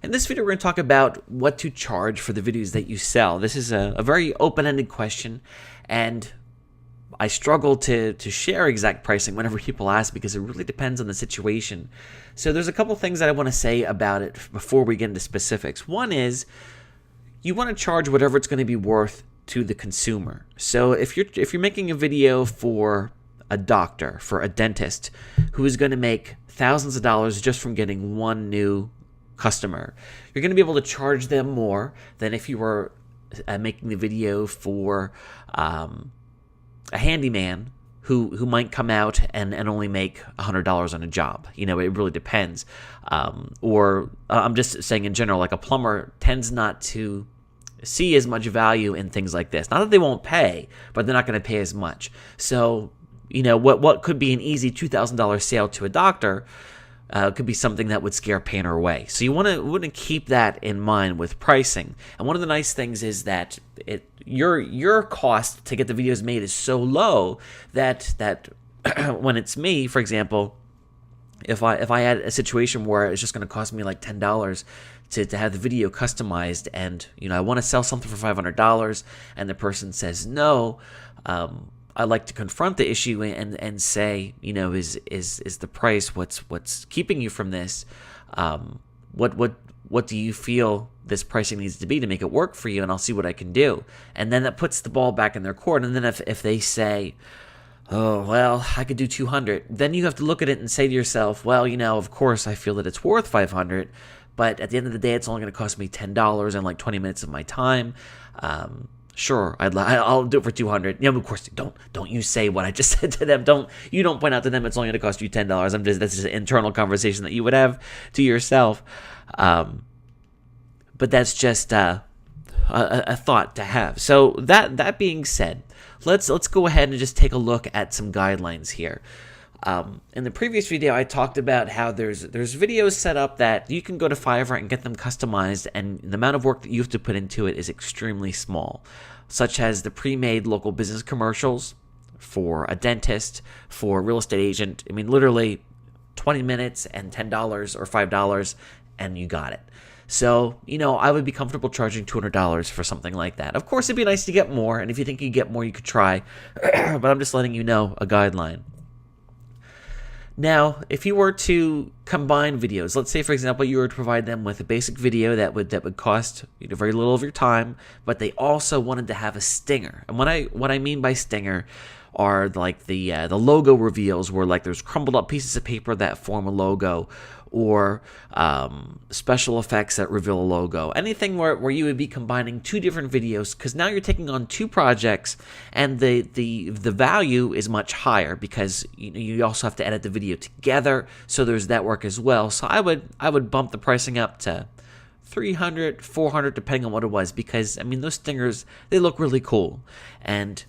In this video, we're going to talk about what to charge for the videos that you sell. This is a very open-ended question, and I struggle to share exact pricing whenever people ask because it really depends on the situation. So there's a couple things that I want to say about it before we get into specifics. One is you want to charge whatever it's going to be worth to the consumer. So if you're making a video for a doctor, for a dentist who is going to make thousands of dollars just from getting one new customer, you're going to be able to charge them more than if you were making the video for a handyman who might come out and only make $100 on a job. You know, it really depends. Or I'm just saying in general, like a plumber tends not to see as much value in things like this. Not that they won't pay, but they're not going to pay as much. So, you know, what could be an easy $2,000 sale to a doctor could be something that would scare a painter away. So you want to keep that in mind with pricing. And one of the nice things is that your cost to get the videos made is so low that when it's me, for example, if I had a situation where it's just going to cost me like $10 to have the video customized, and you know I want to sell something for $500, and the person says no, I like to confront the issue and say, you know, is the price what's keeping you from this? What do you feel this pricing needs to be to make it work for you? And I'll see what I can do. And then that puts the ball back in their court. And then if they say, oh, well, I could do 200, then you have to look at it and say to yourself, well, you know, of course I feel that it's worth 500, but at the end of the day, it's only going to cost me $10 and like 20 minutes of my time. Sure, I'll do it for 200. Yeah, of course, don't you say what I just said to them. Don't point out to them it's only going to cost you $10. That's just an internal conversation that you would have to yourself. But that's just a thought to have. So that being said, let's go ahead and just take a look at some guidelines here. In the previous video, I talked about how there's videos set up that you can go to Fiverr and get them customized, and the amount of work that you have to put into it is extremely small, such as the pre-made local business commercials for a dentist, for a real estate agent. I mean, literally 20 minutes and $10 or $5, and you got it. So, you know, I would be comfortable charging $200 for something like that. Of course, it'd be nice to get more, and if you think you get more, you could try, but I'm just letting you know a guideline. Now, if you were to combine videos, let's say, for example, you were to provide them with a basic video that would cost very little of your time, but they also wanted to have a stinger. And what I mean by stinger are like the logo reveals, where like there's crumbled up pieces of paper that form a logo, or special effects that reveal a logo. Anything where you would be combining two different videos, because now you're taking on two projects, and the value is much higher because you also have to edit the video together. So there's that work as well. So I would bump the pricing up to $300, $400, depending on what it was, because I mean those stingers, they look really cool, and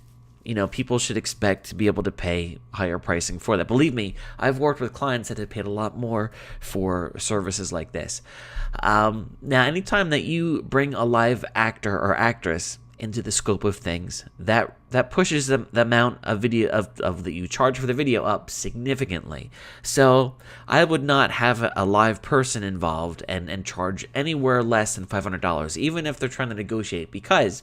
you know, people should expect to be able to pay higher pricing for that. Believe me, I've worked with clients that have paid a lot more for services like this. Now, anytime that you bring a live actor or actress into the scope of things, that pushes the amount of video of that you charge for the video up significantly. So I would not have a live person involved and charge anywhere less than $500, even if they're trying to negotiate, because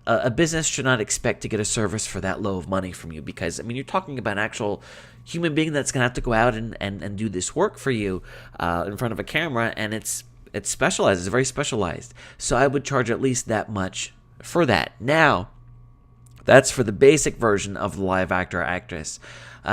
a business should not expect to get a service for that low of money from you, because I mean you're talking about an actual human being that's gonna have to go out and do this work for you in front of a camera, and it's specialized, it's very specialized. So I would charge at least that much for that. Now, that's for the basic version of the live actor or actress.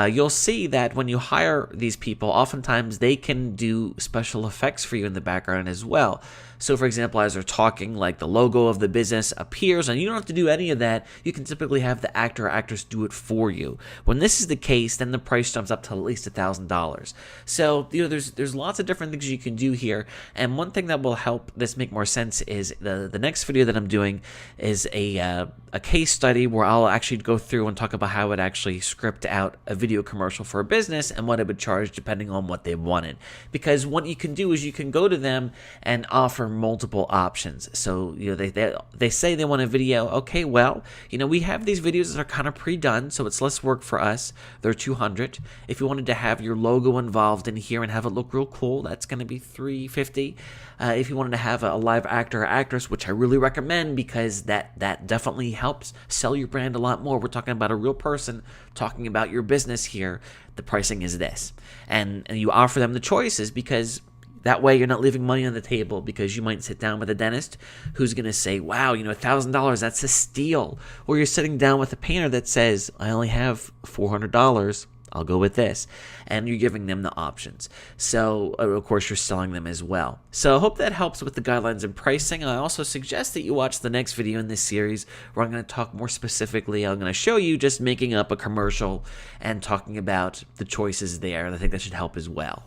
You'll see that when you hire these people, oftentimes they can do special effects for you in the background as well. So, for example, as they're talking, like the logo of the business appears, and you don't have to do any of that. You can typically have the actor or actress do it for you. When this is the case, then the price jumps up to at least $1,000. So, you know, there's lots of different things you can do here. And one thing that will help this make more sense is the next video that I'm doing is a case study where I'll actually go through and talk about how it actually script out a video video commercial for a business and what I would charge depending on what they wanted. Because what you can do is you can go to them and offer multiple options. So, they say they want a video. Okay, well, we have these videos that are kind of pre-done, so it's less work for us. They're $200. If you wanted to have your logo involved in here and have it look real cool, that's going to be $350. If you wanted to have a live actor or actress, which I really recommend because that definitely helps sell your brand a lot more. We're talking about a real person talking about your business here. The pricing is this. And you offer them the choices because that way you're not leaving money on the table, because you might sit down with a dentist who's going to say, wow, $1,000, that's a steal. Or you're sitting down with a painter that says, I only have $400. I'll go with this. And you're giving them the options. So, of course, you're selling them as well. So I hope that helps with the guidelines and pricing. I also suggest that you watch the next video in this series where I'm going to talk more specifically. I'm going to show you just making up a commercial and talking about the choices there. And I think that should help as well.